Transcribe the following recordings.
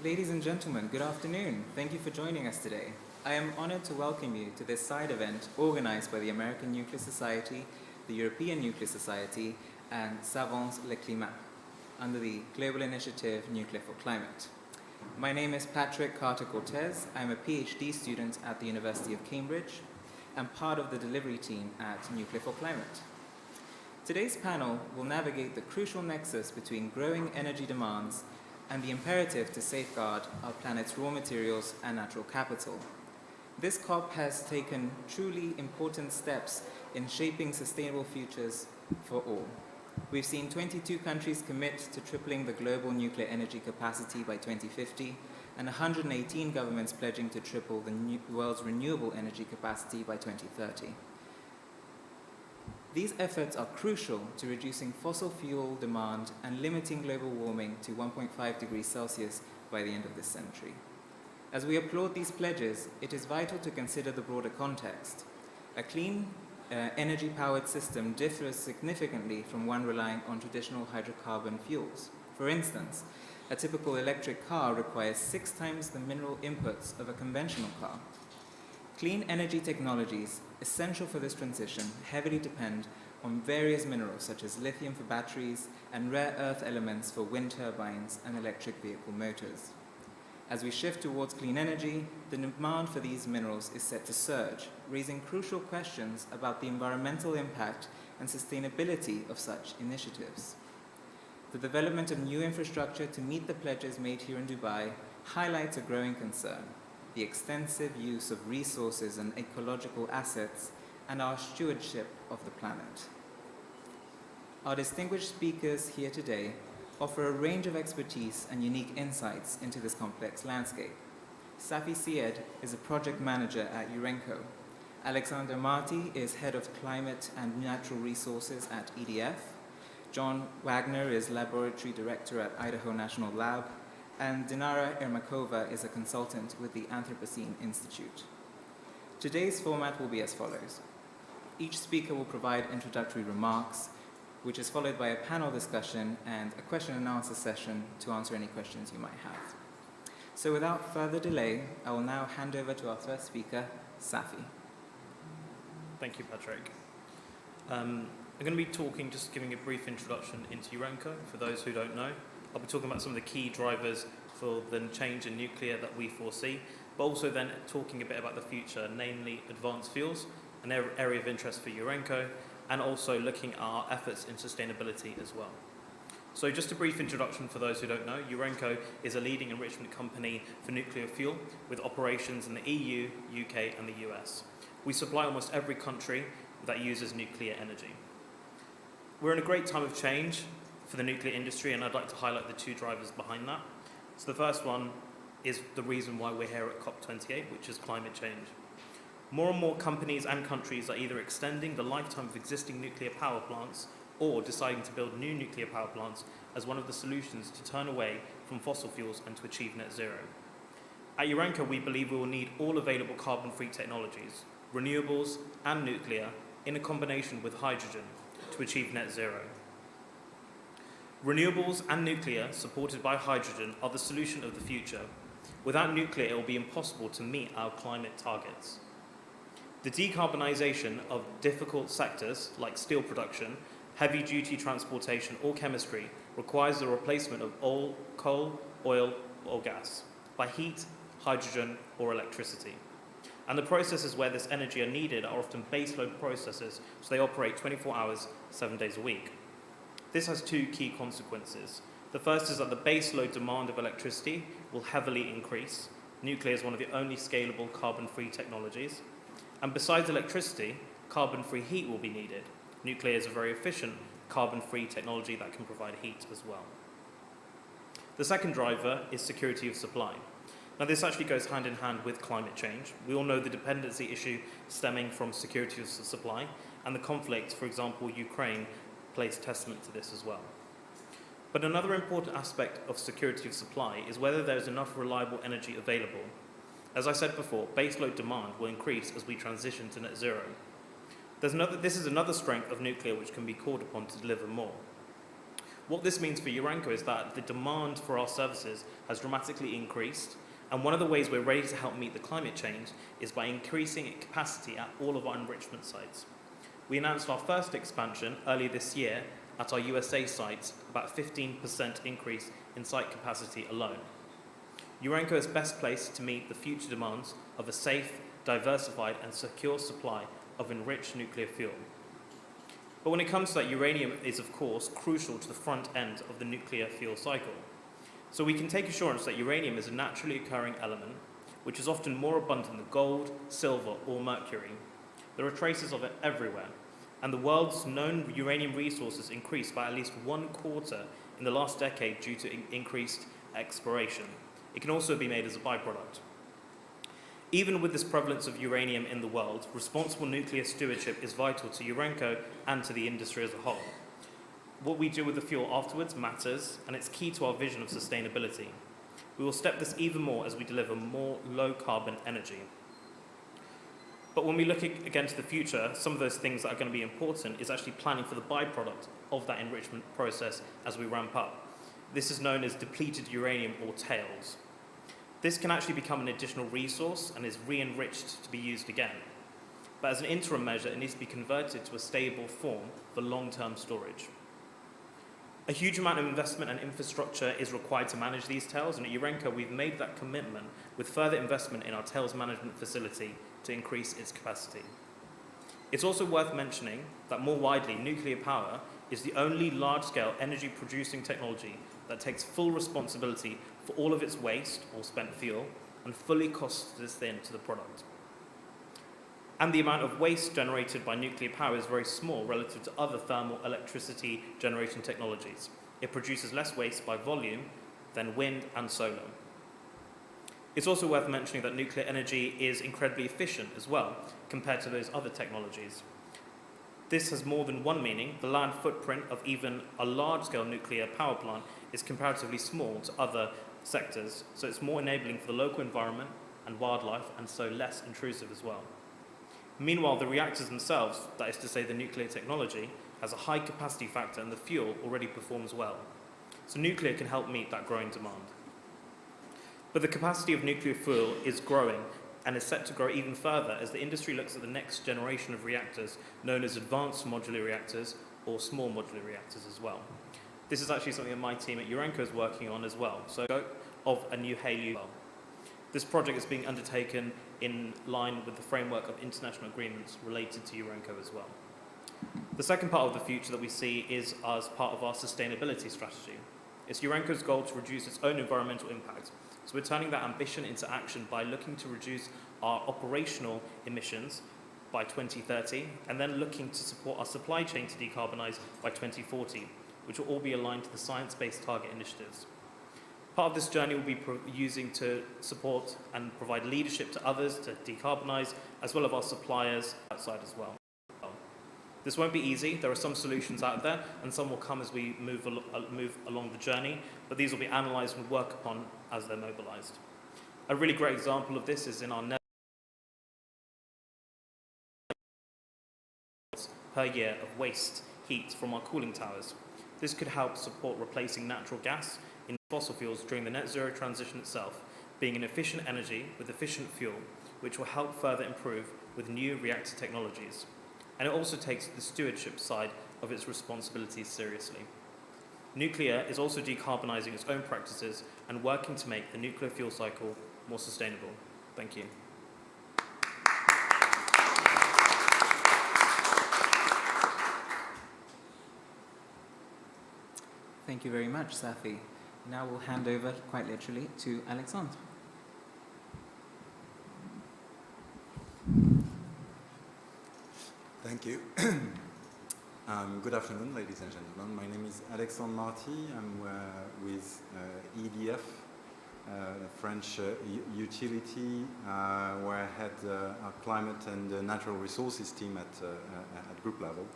Ladies and gentlemen, good afternoon. Thank you for joining us today. I am honored to welcome you to this side event organized by the American Nuclear Society, the European Nuclear Society, and Savons le Climat, under the Global Initiative Nuclear for Climate. My name is Patrick Carter-Cortez. I'm a PhD student at the University of Cambridge and part of the delivery team at Nuclear for Climate. Today's panel will navigate the crucial nexus between growing energy demands and the imperative to safeguard our planet's raw materials and natural capital. This COP has taken truly important steps in shaping sustainable futures for all. We've seen 22 countries commit to tripling the global nuclear energy capacity by 2050, and 118 governments pledging to triple the world's renewable energy capacity by 2030. These efforts are crucial to reducing fossil fuel demand and limiting global warming to 1.5 degrees Celsius by the end of this century. As we applaud these pledges, it is vital to consider the broader context. A clean energy-powered system differs significantly from one relying on traditional hydrocarbon fuels. For instance, a typical electric car requires 6 times the mineral inputs of a conventional car. Clean energy technologies essential for this transition heavily depend on various minerals such as lithium for batteries and rare earth elements for wind turbines and electric vehicle motors. As we shift towards clean energy, the demand for these minerals is set to surge, raising crucial questions about the environmental impact and sustainability of such initiatives. The development of new infrastructure to meet the pledges made here in Dubai highlights a growing concern: the extensive use of resources and ecological assets, and our stewardship of the planet. Our distinguished speakers here today offer a range of expertise and unique insights into this complex landscape. Safi Syed is a project manager at Urenco. Alexander Marti is head of climate and natural resources at EDF. John Wagner is laboratory director at Idaho National Lab, and Dinara Ermakova is a consultant with the Anthropocene Institute. Today's format will be as follows. Each speaker will provide introductory remarks, which is followed by a panel discussion and a question and answer session to answer any questions you might have. So without further delay, I will now hand over to our first speaker, Safi. Thank you, Patrick. I'm going to be just giving a brief introduction into Urenco for those who don't know. I'll be talking about some of the key drivers for the change in nuclear that we foresee, but also then talking a bit about the future, namely advanced fuels, an area of interest for Urenco, and also looking at our efforts in sustainability as well. So just a brief introduction for those who don't know, Urenco is a leading enrichment company for nuclear fuel with operations in the EU, UK, and the US. We supply almost every country that uses nuclear energy. We're in a great time of change for the nuclear industry, and I'd like to highlight the 2 drivers behind that. So the first one is the reason why we're here at COP28, which is climate change. More and more companies and countries are either extending the lifetime of existing nuclear power plants or deciding to build new nuclear power plants as one of the solutions to turn away from fossil fuels and to achieve net zero. At Urenco, we believe we will need all available carbon-free technologies, renewables and nuclear, in a combination with hydrogen to achieve net zero. Renewables and nuclear, supported by hydrogen, are the solution of the future. Without nuclear, it will be impossible to meet our climate targets. The decarbonisation of difficult sectors like steel production, heavy-duty transportation or chemistry requires the replacement of coal, oil or gas by heat, hydrogen or electricity. And the processes where this energy are needed are often baseload processes, so they operate 24 hours, 7 days a week. This has 2 key consequences. The first is that the baseload demand of electricity will heavily increase. Nuclear is one of the only scalable carbon-free technologies. And besides electricity, carbon-free heat will be needed. Nuclear is a very efficient carbon-free technology that can provide heat as well. The second driver is security of supply. Now, this actually goes hand in hand with climate change. We all know the dependency issue stemming from security of supply, and the conflict, for example, Ukraine, plays testament to this as well. But another important aspect of security of supply is whether there is enough reliable energy available. As I said before, baseload demand will increase as we transition to net zero. This is another strength of nuclear which can be called upon to deliver more. What this means for Urenco is that the demand for our services has dramatically increased, and one of the ways we're ready to help meet the climate change is by increasing capacity at all of our enrichment sites. We announced our first expansion earlier this year at our USA sites, about a 15% increase in site capacity alone. Urenco is best placed to meet the future demands of a safe, diversified and secure supply of enriched nuclear fuel. But when it comes to that, uranium is of course crucial to the front end of the nuclear fuel cycle. So we can take assurance that uranium is a naturally occurring element, which is often more abundant than gold, silver or mercury. There are traces of it everywhere, and the world's known uranium resources increased by at least 1/4 in the last decade due to increased exploration. It can also be made as a byproduct. Even with this prevalence of uranium in the world, responsible nuclear stewardship is vital to Urenco and to the industry as a whole. What we do with the fuel afterwards matters, and it's key to our vision of sustainability. We will step this even more as we deliver more low-carbon energy. But when we look again to the future, some of those things that are going to be important is actually planning for the byproduct of that enrichment process as we ramp up. This is known as depleted uranium or tails. This can actually become an additional resource and is re-enriched to be used again. But as an interim measure, it needs to be converted to a stable form for long-term storage. A huge amount of investment and infrastructure is required to manage these tails, and at Urenco we've made that commitment with further investment in our tails management facility to increase its capacity. It's also worth mentioning that more widely, nuclear power is the only large-scale energy-producing technology that takes full responsibility for all of its waste or spent fuel and fully costs this into the product. And the amount of waste generated by nuclear power is very small relative to other thermal electricity generation technologies. It produces less waste by volume than wind and solar. It's also worth mentioning that nuclear energy is incredibly efficient as well compared to those other technologies. This has more than one meaning. The land footprint of even a large-scale nuclear power plant is comparatively small to other sectors, so it's more enabling for the local environment and wildlife, and so less intrusive as well. Meanwhile, the reactors themselves, that is to say the nuclear technology, has a high capacity factor and the fuel already performs well. So nuclear can help meet that growing demand. But the capacity of nuclear fuel is growing and is set to grow even further as the industry looks at the next generation of reactors known as advanced modular reactors or small modular reactors as well. This is actually something that my team at Urenco is working on as well, so of a new HALEU. This project is being undertaken in line with the framework of international agreements related to Urenco as well. The second part of the future that we see is as part of our sustainability strategy. It's Urenco's goal to reduce its own environmental impact. So we're turning that ambition into action by looking to reduce our operational emissions by 2030 and then looking to support our supply chain to decarbonise by 2040, which will all be aligned to the science-based target initiatives. Part of this journey will be using to support and provide leadership to others to decarbonise, as well as our suppliers outside as well. This won't be easy. There are some solutions out there, and some will come as we move along the journey, but these will be analysed and worked upon as they're mobilised. A really great example of this is in our per year of waste heat from our cooling towers. This could help support replacing natural gas in fossil fuels during the net zero transition itself, being an efficient energy with efficient fuel, which will help further improve with new reactor technologies. And it also takes the stewardship side of its responsibilities seriously. Nuclear is also decarbonising its own practices and working to make the nuclear fuel cycle more sustainable. Thank you. Thank you very much, Safi. Now we'll hand over, quite literally, to Alexandre. Thank you. Good afternoon, ladies and gentlemen. My name is Alexandre Marty. I'm with EDF, a French utility, where I had our climate and natural resources team at group level.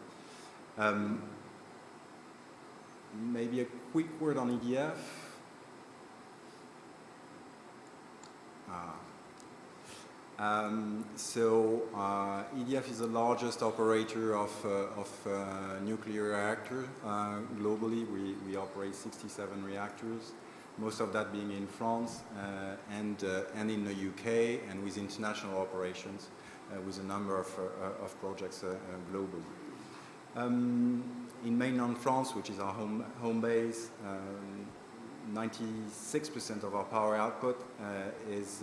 Maybe a quick word on EDF. EDF is the largest operator of nuclear reactors globally. We operate 67 reactors, most of that being in France and in the UK, and with international operations with a number of projects globally. In mainland France, which is our home base, 96% of our power output is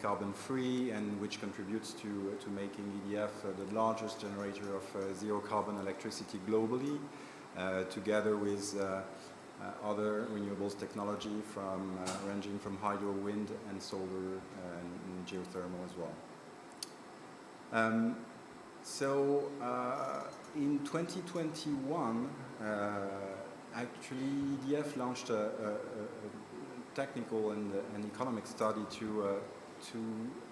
carbon-free, and which contributes to making EDF the largest generator of zero-carbon electricity globally, together with other renewables technology ranging from hydro, wind, and solar, and geothermal as well. In 2021, actually, EDF launched a technical and economic study to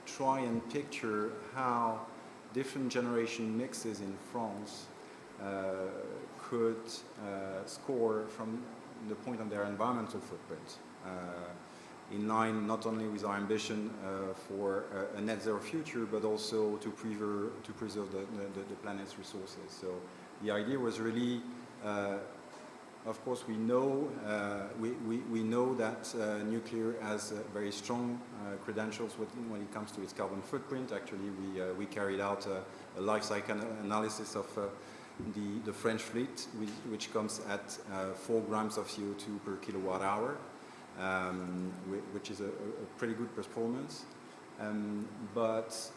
try and picture how different generation mixes in France could score from the point of their environmental footprint, in line not only with our ambition for a net zero future, but also to preserve the planet's resources. So the idea was really, of course, we know that nuclear has very strong credentials when it comes to its carbon footprint. Actually, we carried out a life cycle analysis of the French fleet, which comes at 4 grams of CO2 per kilowatt hour, which is a pretty good performance. But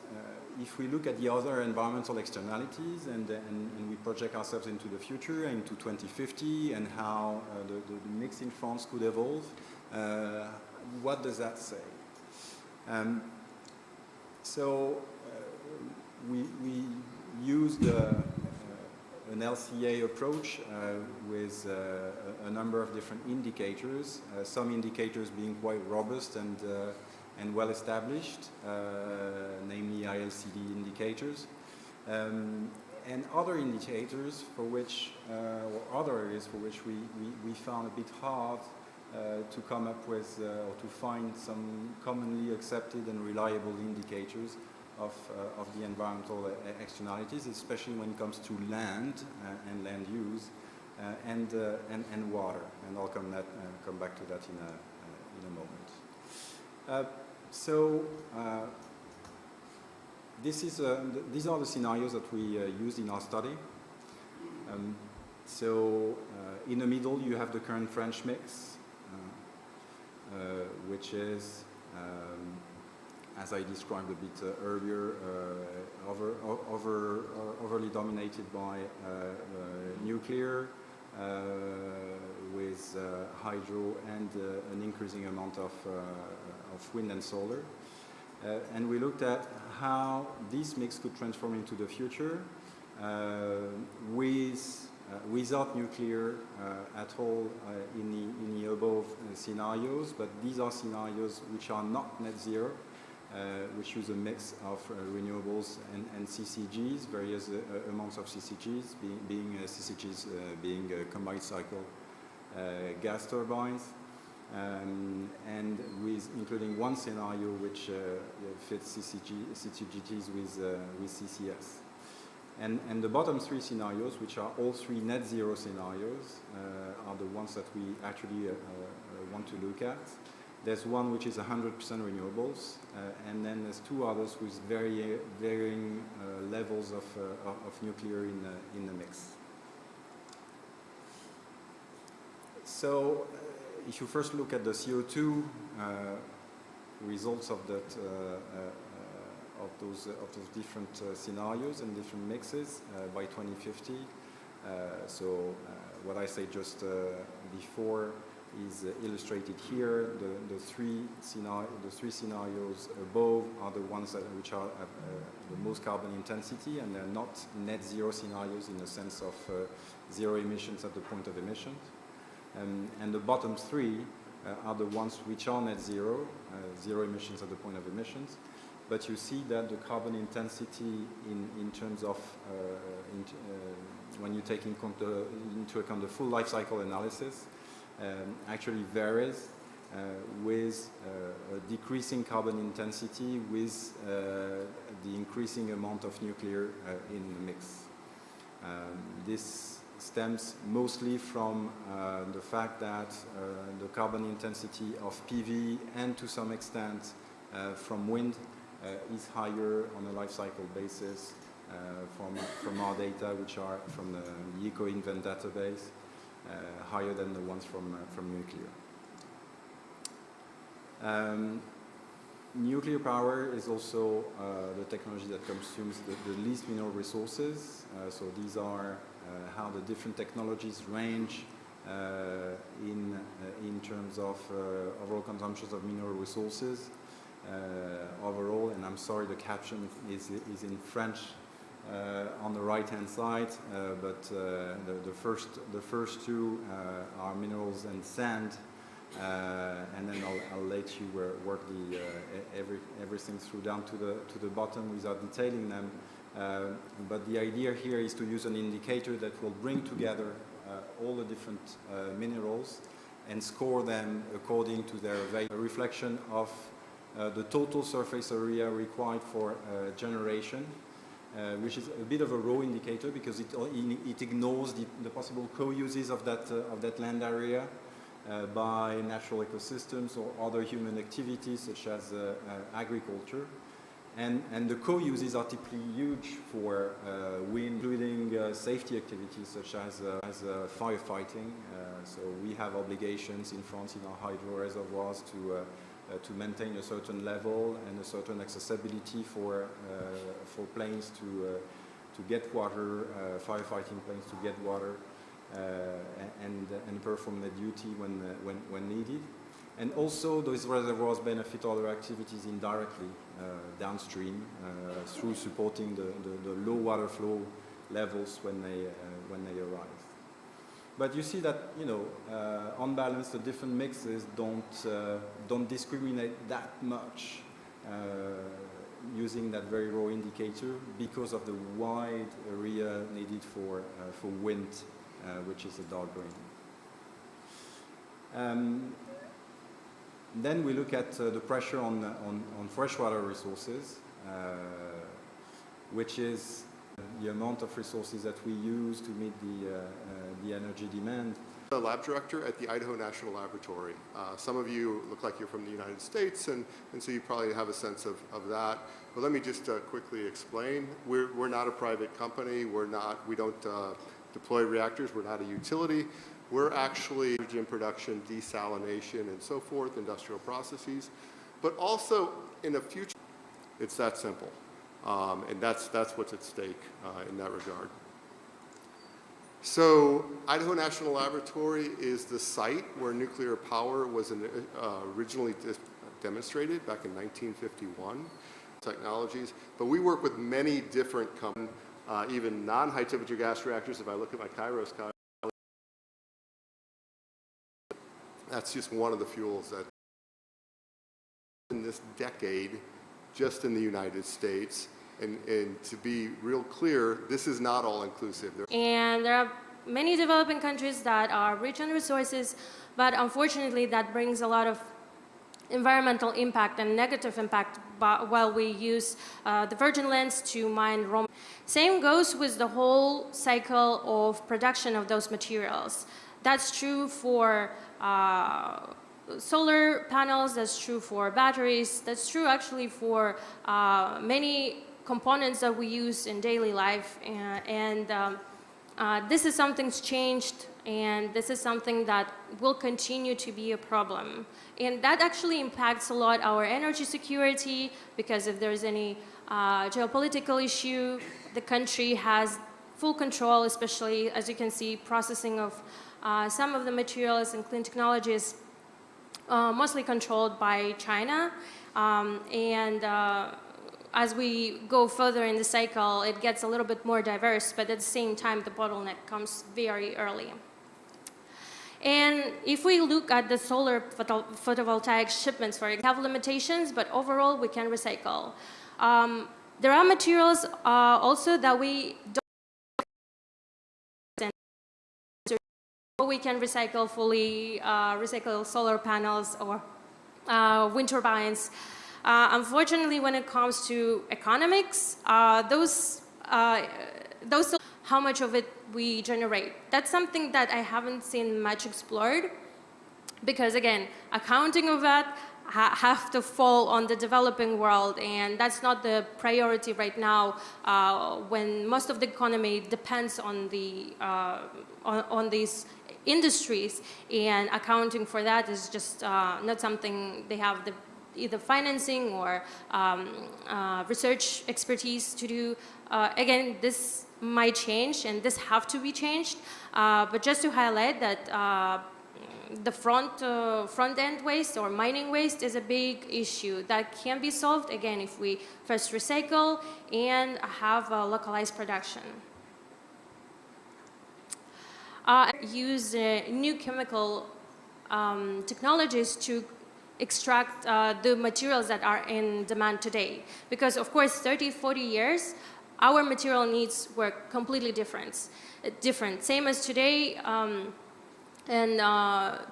if we look at the other environmental externalities and we project ourselves into the future, into 2050, and how the mix in France could evolve, what does that say? We used an LCA approach with a number of different indicators, some indicators being quite robust and well established, namely ILCD indicators, and other indicators for which, or other areas for which we found a bit hard to come up with or to find some commonly accepted and reliable indicators of the environmental externalities, especially when it comes to land and land use and water, and I'll come back to that in a moment. These are the scenarios that we used in our study. In the middle you have the current French mix, which is, as I described a bit earlier, overly dominated by nuclear, with hydro and an increasing amount of wind and solar. And we looked at how this mix could transform into the future without nuclear at all in the above scenarios, but these are scenarios which are not net zero, which use a mix of renewables and CCGs, various amounts of CCGs, being combined cycle gas turbines, and including one scenario which fits CCGTs with CCS. And the bottom 3 scenarios, which are all 3 net zero scenarios, are the ones that we actually want to look at. There's one which is 100% renewables, and then there's 2 others with varying levels of nuclear in the mix. So, if you first look at the CO2 results of that of those different scenarios and different mixes by 2050, what I said just before is illustrated here. The three scenarios above are the ones which are the most carbon intensity, and they're not net zero scenarios in the sense of zero emissions at the point of emission. And the bottom 3 are the ones which are net zero, zero emissions at the point of emissions. But you see that the carbon intensity in terms of when you take into account the full life cycle analysis actually varies with a decreasing carbon intensity with the increasing amount of nuclear in the mix. This stems mostly from the fact that the carbon intensity of PV and to some extent from wind is higher on a life cycle basis from our data, which are from the EcoInvent database, higher than the ones from nuclear. Nuclear power is also the technology that consumes the least mineral resources. So these are how the different technologies range in terms of overall consumptions of mineral resources overall. And I'm sorry, the caption is in French on the right-hand side, but the first two are minerals and sand. And then I'll let you work everything through down to the bottom without detailing them. But the idea here is to use an indicator that will bring together all the different minerals and score them according to their value. A reflection of the total surface area required for generation, which is a bit of a raw indicator because it ignores the possible co-uses of that land area. By natural ecosystems or other human activities such as agriculture. And the co-uses are typically huge for wind, including safety activities such as firefighting. So we have obligations in France in our hydro reservoirs to maintain a certain level and a certain accessibility for planes to get water, firefighting planes to get water. And perform their duty when needed. And also those reservoirs benefit other activities indirectly downstream through supporting the low water flow levels when they arise. But you see that, on balance, the different mixes don't discriminate that much using that very raw indicator because of the wide area needed for wind. Which is a dark green. Then we look at the pressure on freshwater resources, which is the amount of resources that we use to meet the energy demand. The lab director at the Idaho National Laboratory. Some of you look like you're from the United States, and so you probably have a sense of that. But let me just quickly explain. We're not a private company. We don't deploy reactors. We're not a utility. We're actually hydrogen production, desalination, and so forth, industrial processes. But also in the future, it's that simple. And that's what's at stake in that regard. So Idaho National Laboratory is the site where nuclear power was originally demonstrated back in 1951, technologies. But we work with many different companies, even non-high temperature gas reactors. If I look at my Kairos, that's just one of the fuels that in this decade, just in the United States, and to be real clear, this is not all inclusive. And there are many developing countries that are rich in resources, but unfortunately that brings a lot of environmental impact and negative impact while we use the virgin lands to mine raw. Same goes with the whole cycle of production of those materials. That's true for solar panels, that's true for batteries, that's true actually for many components that we use in daily life. And this is something's changed, and this is something that will continue to be a problem. And that actually impacts a lot our energy security, because if there's any geopolitical issue, the country has full control, especially, as you can see, processing of some of the materials and clean technologies, mostly controlled by China. As we go further in the cycle, it gets a little bit more diverse, but at the same time, the bottleneck comes very early. And if we look at the solar photovoltaic shipments, for example, have limitations, but overall, we can recycle. There are materials also that we don't We can recycle fully, recycle solar panels or wind turbines. Unfortunately, when it comes to economics, those how much of it we generate. That's something that I haven't seen much explored, because again, accounting of that have to fall on the developing world, and that's not the priority right now when most of the economy depends on the on these industries, and accounting for that is just not something they have the either financing or research expertise to do. Again, this might change, and this have to be changed. But just to highlight that the front end waste or mining waste is a big issue that can be solved, again, if we first recycle and have a localized production. Use new chemical technologies to extract the materials that are in demand today. Because of course, 30, 40 years, our material needs were completely different. Same as today, and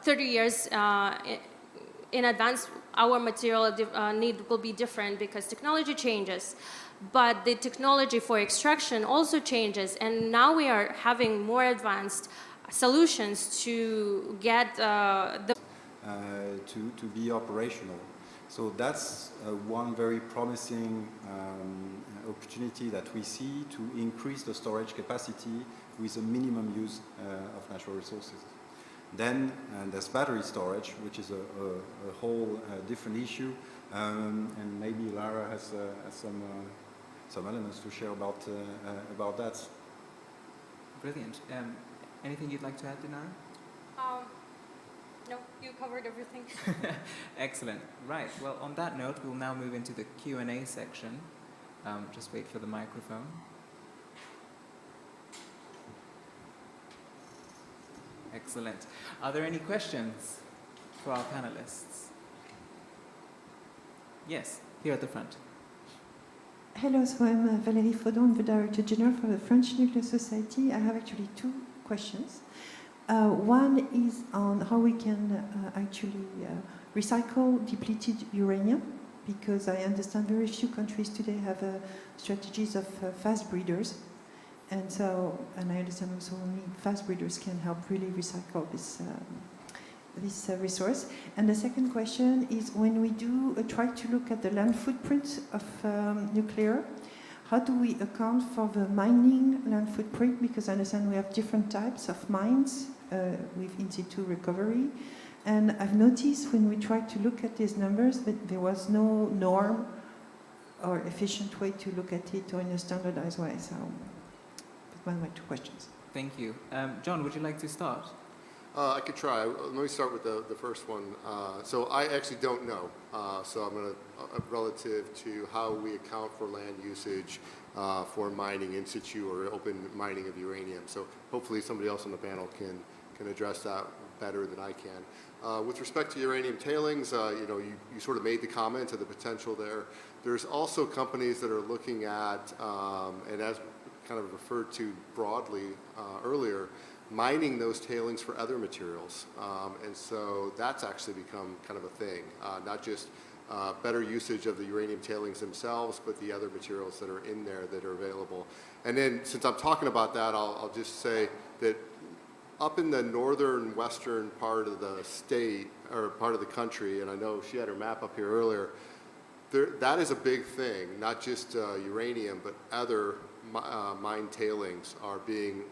30 years in advance, our material need will be different because technology changes. But the technology for extraction also changes, and now we are having more advanced solutions to get to be operational. So that's one very promising opportunity that we see to increase the storage capacity with a minimum use of natural resources. Then there's battery storage, which is a whole different issue, and maybe Lara has some elements to share about that. Brilliant. Anything you'd like to add, Dinara? No, you covered everything. Excellent. Right. Well, on that note, we'll now move into the Q&A section. Just wait for the microphone. Excellent. Are there any questions for our panelists? Yes, here at the front. Hello, so I'm Valérie Faudon, the Director General for the French Nuclear Society. I have actually two questions. One is on how we can actually recycle depleted uranium, because I understand very few countries today have strategies of fast breeders. And I understand also only fast breeders can help really recycle this resource. And the second question is, when we do try to look at the land footprint of nuclear, how do we account for the mining land footprint? Because I understand we have different types of mines with in situ recovery. And I've noticed when we tried to look at these numbers that there was no norm or efficient way to look at it or in a standardized way. So that's one of my two questions. Thank you. John, would you like to start? I could try. Let me start with the first one. So I actually don't know. So I'm going to, relative to how we account for land usage for mining in situ or open mining of uranium. So hopefully somebody else on the panel can address that better than I can. With respect to uranium tailings, you sort of made the comment of the potential there. There's also companies that are looking at, and as kind of referred to broadly earlier, mining those tailings for other materials. And so that's actually become kind of a thing, not just better usage of the uranium tailings themselves, but the other materials that are in there that are available. And then since I'm talking about that, I'll just say that up in the northern western part of the state, or part of the country, and I know she had her map up here earlier, that is a big thing, not just uranium, but other mine tailings are being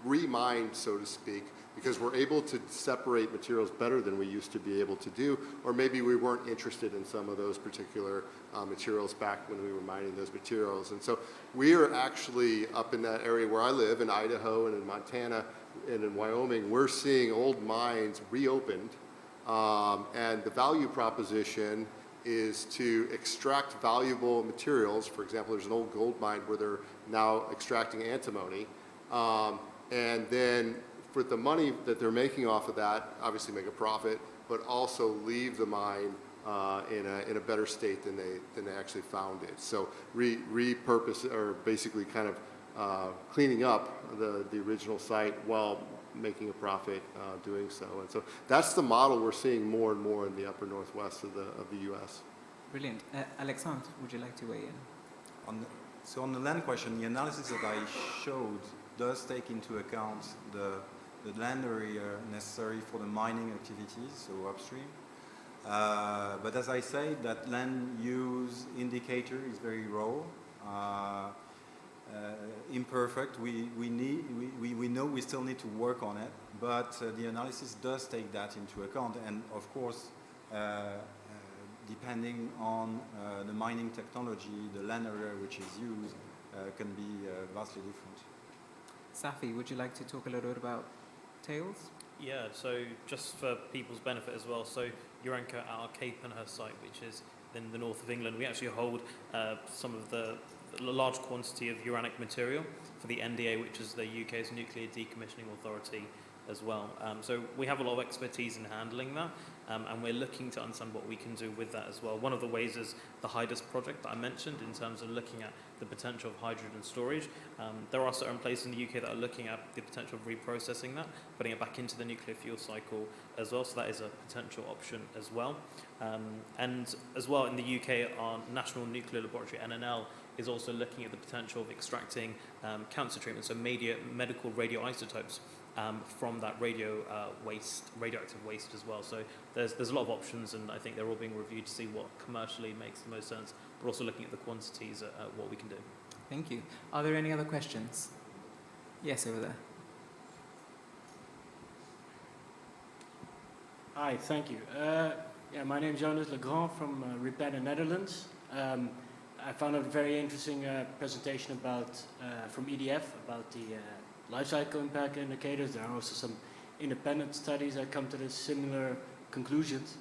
remined, so to speak, because we're able to separate materials better than we used to be able to do, or maybe we weren't interested in some of those particular materials back when we were mining those materials. And so we are actually up in that area where I live, in Idaho and in Montana and in Wyoming, we're seeing old mines reopened, and the value proposition is to extract valuable materials. For example, there's an old gold mine where they're now extracting antimony. And then for the money that they're making off of that, obviously make a profit, but also leave the mine in a better state than they actually found it. So repurpose, or basically kind of cleaning up the original site while making a profit doing so. And so that's the model we're seeing more and more in the upper northwest of the U.S. Brilliant. Alexandre, would you like to weigh in? So on the land question, the analysis that I showed does take into account the land area necessary for the mining activities, so upstream. But as I say, that land use indicator is very raw, imperfect. We know we still need to work on it, but the analysis does take that into account. And of course, depending on the mining technology, the land area which is used can be vastly different. Safi, would you like to talk a little bit about tails? Yeah, so just for people's benefit as well, so Urenco at our Cape and her site, which is in the north of England, we actually hold some of the large quantity of uranic material for the NDA, which is the UK's Nuclear Decommissioning Authority as well. So we have a lot of expertise in handling that, and we're looking to understand what we can do with that as well. One of the ways is the HYDIS project that I mentioned in terms of looking at the potential of hydrogen storage. There are certain places in the UK that are looking at the potential of reprocessing that, putting it back into the nuclear fuel cycle as well, so that is a potential option as well. And as well in the UK, our National Nuclear Laboratory, NNL, is also looking at the potential of extracting cancer treatment, so medical radioisotopes from that radioactive waste as well. So there's a lot of options, and I think they're all being reviewed to see what commercially makes the most sense, but also looking at the quantities at what we can do. Thank you. Are there any other questions? Yes, over there. Hi, thank you. My name is Jonas Legrand from Repair the Netherlands. I found a very interesting presentation about from EDF about the lifecycle impact indicators. There are also some independent studies that come to the similar conclusions.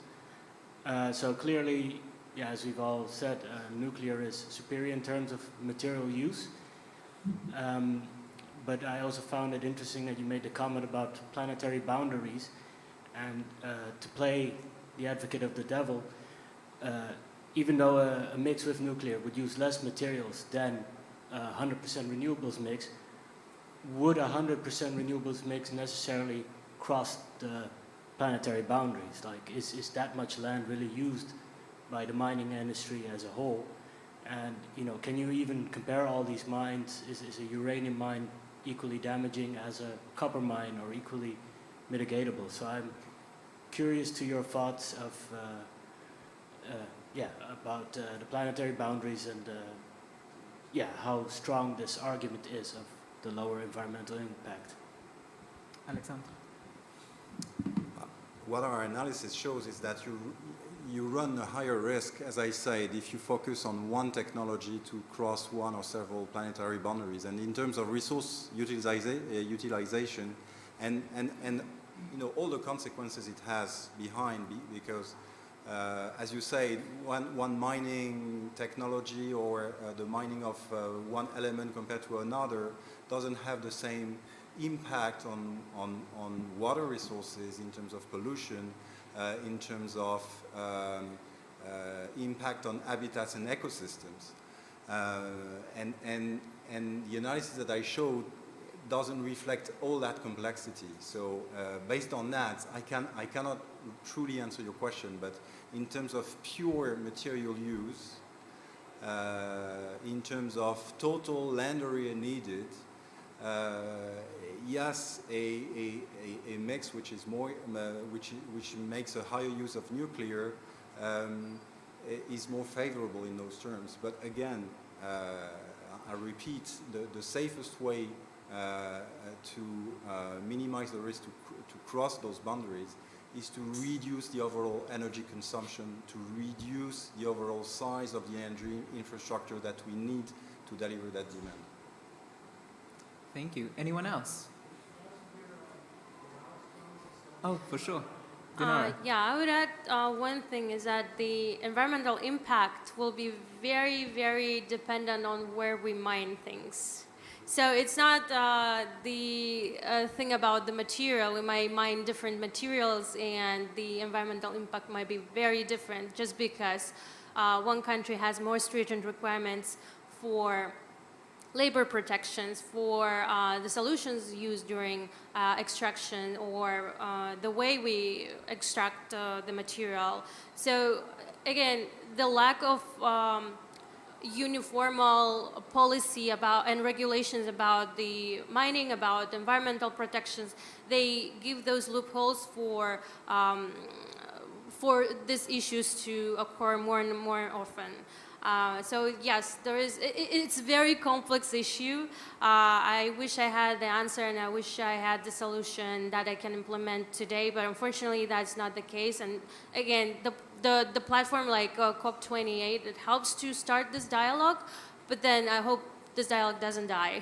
So clearly, yeah, as we've all said, nuclear is superior in terms of material use. But I also found it interesting that you made the comment about planetary boundaries, and to play the advocate of the devil, even though a mix with nuclear would use less materials than 100% renewables mix, would 100% renewables mix necessarily cross the planetary boundaries? Like, is that much land really used by the mining industry as a whole? And, you know, can you even compare all these mines? Is a uranium mine equally damaging as a copper mine, or equally mitigatable? So I'm curious to your thoughts of, about the planetary boundaries, and how strong this argument is of the lower environmental impact. Alexandre? What our analysis shows is that you run a higher risk, as I said, if you focus on one technology to cross one or several planetary boundaries. And in terms of resource utilization and you know, all the consequences it has behind, because as you say, one mining technology or the mining of one element compared to another doesn't have the same impact on water resources in terms of pollution, in terms of impact on habitats and ecosystems. And the analysis that I showed doesn't reflect all that complexity. So based on that, I cannot truly answer your question, but in terms of pure material use, in terms of total land area needed, yes, a mix which is more, which makes a higher use of nuclear is more favorable in those terms. But again, I repeat, the safest way to minimize the risk to cross those boundaries is to reduce the overall energy consumption, to reduce the overall size of the energy infrastructure that we need to deliver that demand. Thank you. Anyone else? Oh, for sure. I would add one thing is that the environmental impact will be very, very dependent on where we mine things. So it's not the thing about the material. We might mine different materials, and the environmental impact might be very different, just because one country has more stringent requirements for labor protections, for the solutions used during extraction, or the way we extract the material. So again, the lack of uniformal policy about and regulations about the mining, about environmental protections, they give those loopholes for these issues to occur more and more often. So yes, it's a very complex issue. I wish I had the answer, and I wish I had the solution that I can implement today, but unfortunately that's not the case. And again, the platform like COP28, it helps to start this dialogue, but then I hope this dialogue doesn't die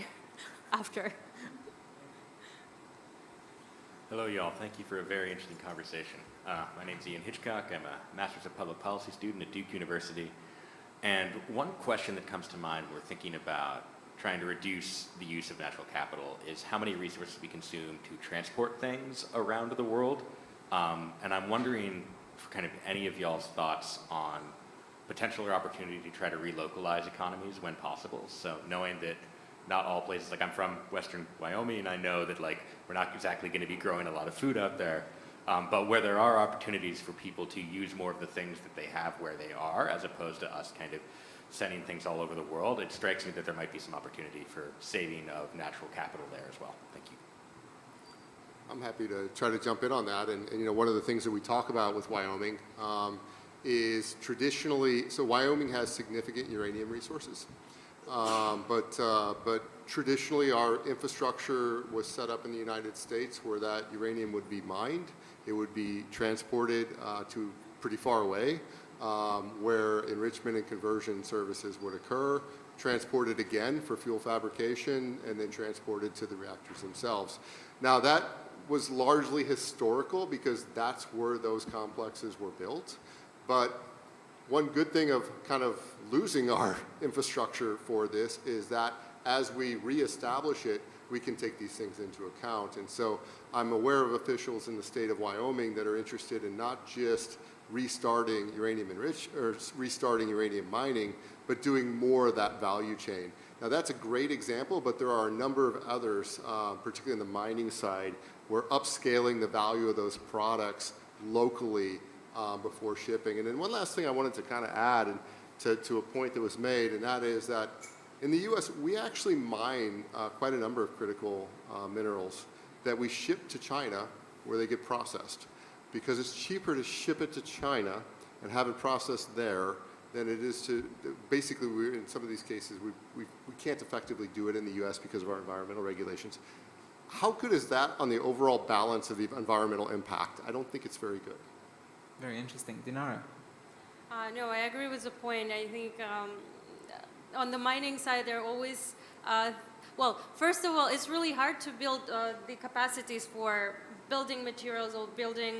after. Hello, y'all. Thank you for a very interesting conversation. My name's Ian Hitchcock. I'm a Master's of Public Policy student at Duke University. And one question that comes to mind when we're thinking about trying to reduce the use of natural capital is how many resources we consume to transport things around the world. And I'm wondering for kind of any of y'all's thoughts on potential or opportunity to try to relocalize economies when possible. So knowing that not all places, like I'm from Western Wyoming, and I know that like we're not exactly going to be growing a lot of food out there, but where there are opportunities for people to use more of the things that they have where they are, as opposed to us kind of sending things all over the world, it strikes me that there might be some opportunity for saving of natural capital there as well. Thank you. I'm happy to try to jump in on that. And you know, one of the things that we talk about with Wyoming is traditionally, so Wyoming has significant uranium resources. But traditionally our infrastructure was set up in the United States where that uranium would be mined. It would be transported to pretty far away where enrichment and conversion services would occur, transported again for fuel fabrication, and then transported to the reactors themselves. Now that was largely historical because that's where those complexes were built. But one good thing of kind of losing our infrastructure for this is that as we reestablish it, we can take these things into account. And so I'm aware of officials in the state of Wyoming that are interested in not just restarting uranium restarting uranium mining, but doing more of that value chain. Now that's a great example, but there are a number of others, particularly on the mining side, where upscaling the value of those products locally before shipping. And then one last thing I wanted to kind of add to a point that was made, and that is that in the US, we actually mine quite a number of critical minerals that we ship to China where they get processed. Because it's cheaper to ship it to China and have it processed there than it is to, basically in some of these cases, we can't effectively do it in the US because of our environmental regulations. How good is that on the overall balance of the environmental impact? I don't think it's very good. Very interesting. Dinara? No, I agree with the point. I think on the mining side, there are always, well, first of all, it's really hard to build the capacities for building materials or building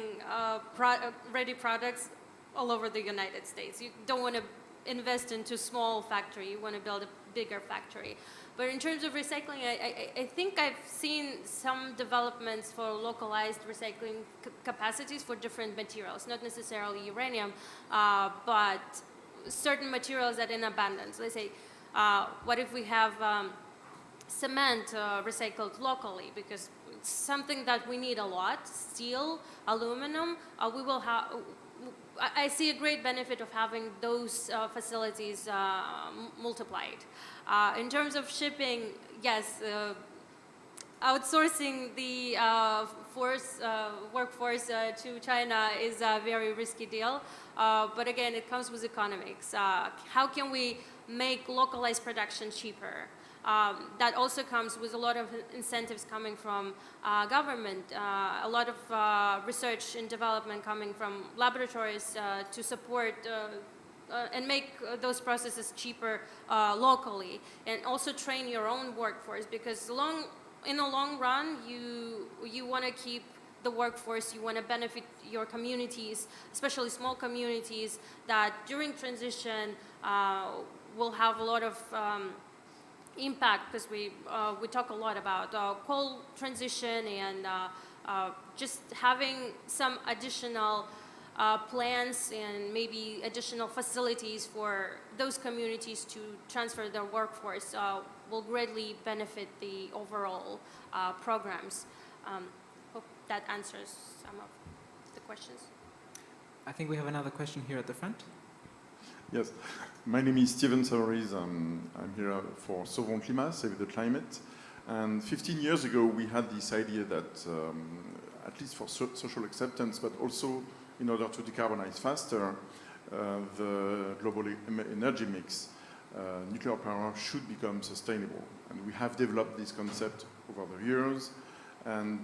ready products all over the United States. You don't want to invest into small factory. You want to build a bigger factory. But in terms of recycling, I think I've seen some developments for localized recycling capacities for different materials, not necessarily uranium, but certain materials that in abundance. Let's say, what if we have cement recycled locally, because it's something that we need a lot, steel, aluminum, we will have. I see a great benefit of having those facilities multiplied. In terms of shipping, yes, outsourcing the workforce to China is a very risky deal. But again, it comes with economics. How can we make localized production cheaper? That also comes with a lot of incentives coming from government, a lot of research and development coming from laboratories to support and make those processes cheaper locally, and also train your own workforce, because in the long run, you want to keep the workforce, you want to benefit your communities, especially small communities that during transition will have a lot of impact, because we talk a lot about coal transition and just having some additional plans and maybe additional facilities for those communities to transfer their workforce will greatly benefit the overall programs. Hope that answers some of the questions. I think we have another question here at the front. Yes, my name is Steven Savarez. I'm here for Sauvons Climat, Save the Climate. And 15 years ago, we had this idea that, at least for social acceptance, but also in order to decarbonize faster the global energy mix, nuclear power should become sustainable. And we have developed this concept over the years, and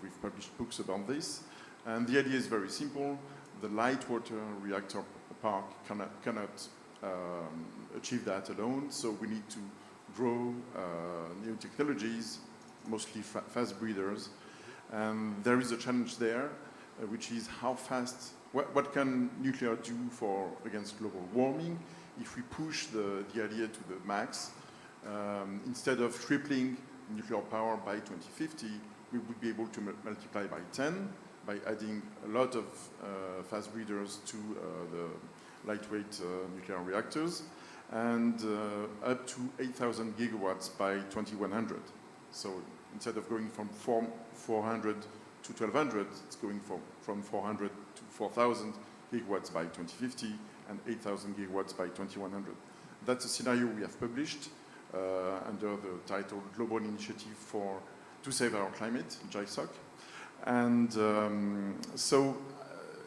we've published books about this. And the idea is very simple. The light water reactor park cannot achieve that alone, so we need to grow new technologies, mostly fast breeders. And there is a challenge there, which is how fast, what can nuclear do against global warming if we push the idea to the max. Instead of tripling nuclear power by 2050, we would be able to multiply by 10 by adding a lot of fast breeders to the lightweight nuclear reactors, and up to 8,000 gigawatts by 2100. So instead of going from 400 to 1200, it's going from 400 to 4,000 gigawatts by 2050 and 8,000 gigawatts by 2100. That's a scenario we have published under the title Global Initiative to Save Our Climate, GISOC. And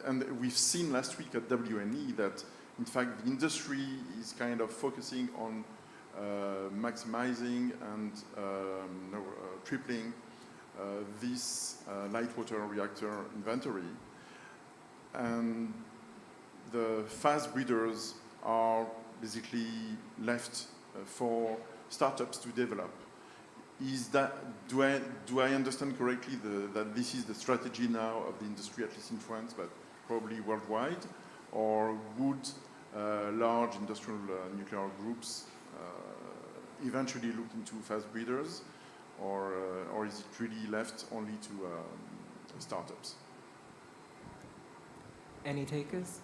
and we've seen last week at WNE that, in fact, the industry is kind of focusing on maximizing and tripling this light water reactor inventory. And the fast breeders are basically left for startups to develop. Do I understand correctly that this is the strategy now of the industry, at least in France, but probably worldwide? Or would large industrial nuclear groups eventually look into fast breeders, or is it really left only to startups? Any takers?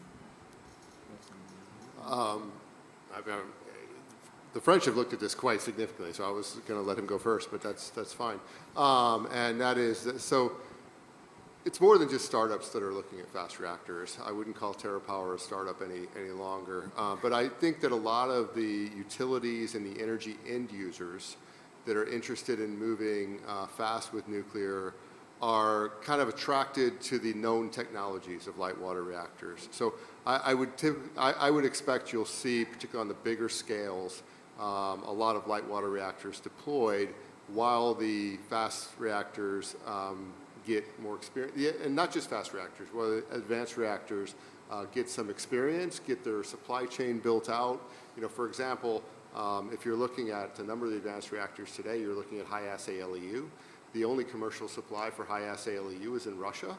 The French have looked at this quite significantly, so I was going to let him go first, but that's fine. And that is, so it's more than just startups that are looking at fast reactors. I wouldn't call TerraPower a startup any longer. But I think that a lot of the utilities and the energy end users that are interested in moving fast with nuclear are kind of attracted to the known technologies of light water reactors. So I would expect you'll see, particularly on the bigger scales, a lot of light water reactors deployed while the fast reactors get more experience, and not just fast reactors, while advanced reactors get some experience, get their supply chain built out. You know, for example, if you're looking at a number of the advanced reactors today, you're looking at high-assay LEU. The only commercial supply for high-assay LEU is in Russia.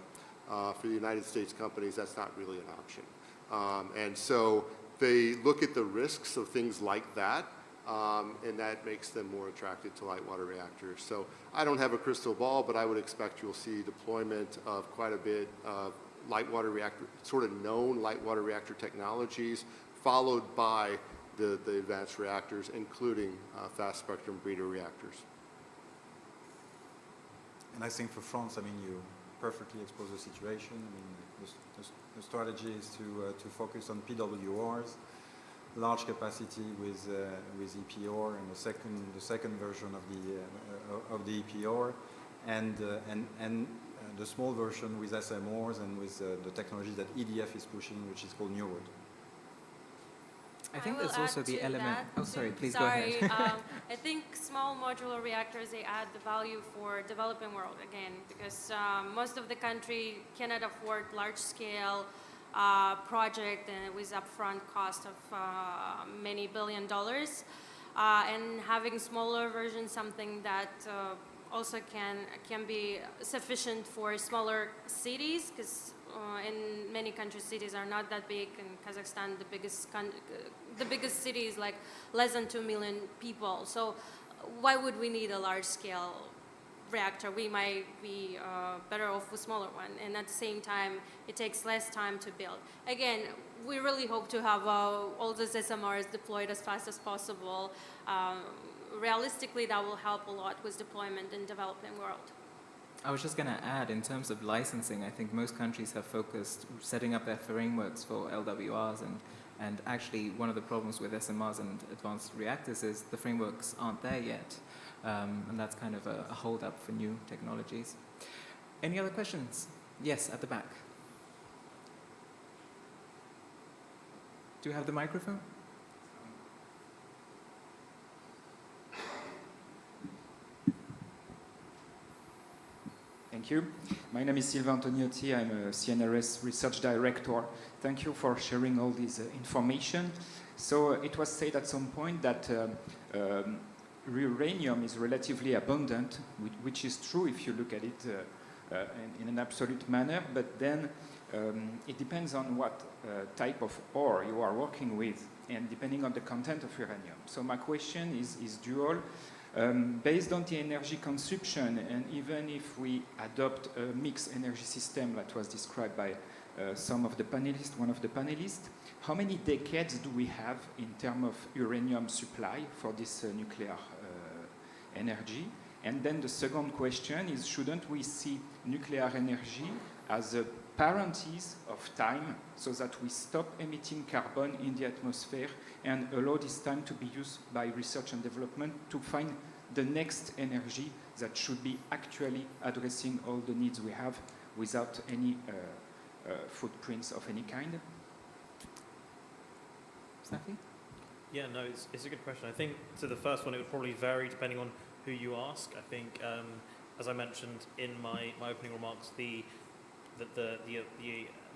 For the United States companies, that's not really an option. And so they look at the risks of things like that, and that makes them more attracted to light water reactors. So I don't have a crystal ball, but I would expect you'll see deployment of quite a bit of light water reactor, sort of known light water reactor technologies, followed by the advanced reactors, including fast spectrum breeder reactors. And I think for France, I mean, you perfectly expose the situation. I mean, the strategy is to focus on PWRs, large capacity with EPR, and the second version of the EPR, and the small version with SMRs and with the technology that EDF is pushing, which is called Neuroid. I think there's also the element. Oh, sorry. Please go ahead. I think small modular reactors, they add the value for developing world again, because most of the country cannot afford large-scale project with upfront cost of many $1 billion, and having smaller versions, something that also can be sufficient for smaller cities, because in many countries cities are not that big. In Kazakhstan, the biggest city is like less than 2 million people. So why would we need a large-scale reactor? We might be better off with a smaller one, and at the same time it takes less time to build. Again, we really hope to have all those SMRs deployed as fast as possible. realistically, that will help a lot with deployment in developing world. I was just going to add, in terms of licensing, I think most countries have focused setting up their frameworks for LWRs, and actually one of the problems with SMRs and advanced reactors is the frameworks aren't there yet, and that's kind of a hold-up for new technologies. Any other questions? Yes, at the back. Do you have the microphone? Thank you. My name is Silva Antoniotti. I'm a CNRS Research Director. Thank you for sharing all this information. So it was said at some point that uranium is relatively abundant, which is true if you look at it in an absolute manner, but then it depends on what type of ore you are working with and depending on the content of uranium. So my question is dual. Based on the energy consumption, and even if we adopt a mixed energy system that was described by some of the panelists, one of the panelists, how many decades do we have in terms of uranium supply for this nuclear energy? And then the second question is, shouldn't we see nuclear energy as a parenthesis of time so that we stop emitting carbon in the atmosphere and allow this time to be used by research and development to find the next energy that should be actually addressing all the needs we have without any footprints of any kind? Safi? Yeah, no, it's a good question. I think to the first one, it would probably vary depending on who you ask. I think, as I mentioned in my opening remarks, the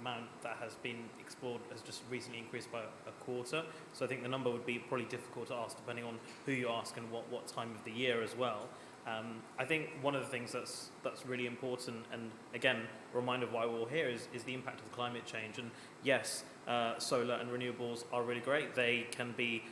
amount that has been explored has just recently increased by a quarter. So I think the number would be probably difficult to ask depending on who you ask and what time of the year as well. I think one of the things that's really important, and again, a reminder of why we're all here, is the impact of climate change. And yes, solar and renewables are really great. They can be,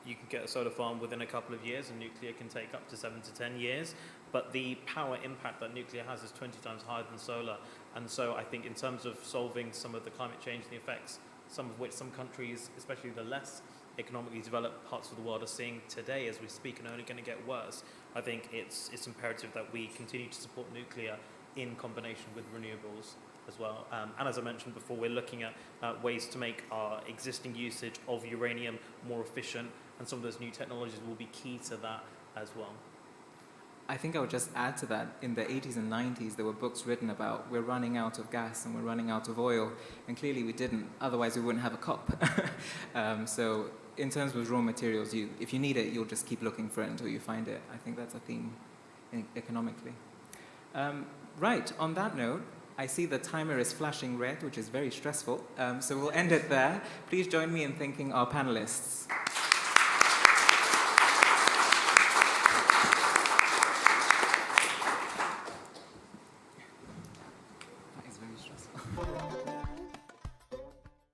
you can get a solar farm within a couple of years, and nuclear can take up to 7 to 10 years. But the power impact that nuclear has is 20 times higher than solar. And so I think in terms of solving some of the climate change and the effects, some of which some countries, especially the less economically developed parts of the world, are seeing today as we speak and only going to get worse, I think it's imperative that we continue to support nuclear in combination with renewables as well. And as I mentioned before, we're looking at ways to make our existing usage of uranium more efficient, and some of those new technologies will be key to that as well. I think I would just add to that, in the 80s and 90s, there were books written about we're running out of gas and we're running out of oil, and clearly we didn't, otherwise we wouldn't have a COP. So in terms of raw materials, if you need it, you'll just keep looking for it until you find it. I think that's a theme economically. Right, on that note, I see the timer is flashing red, which is very stressful, so we'll end it there. Please join me in thanking our panelists.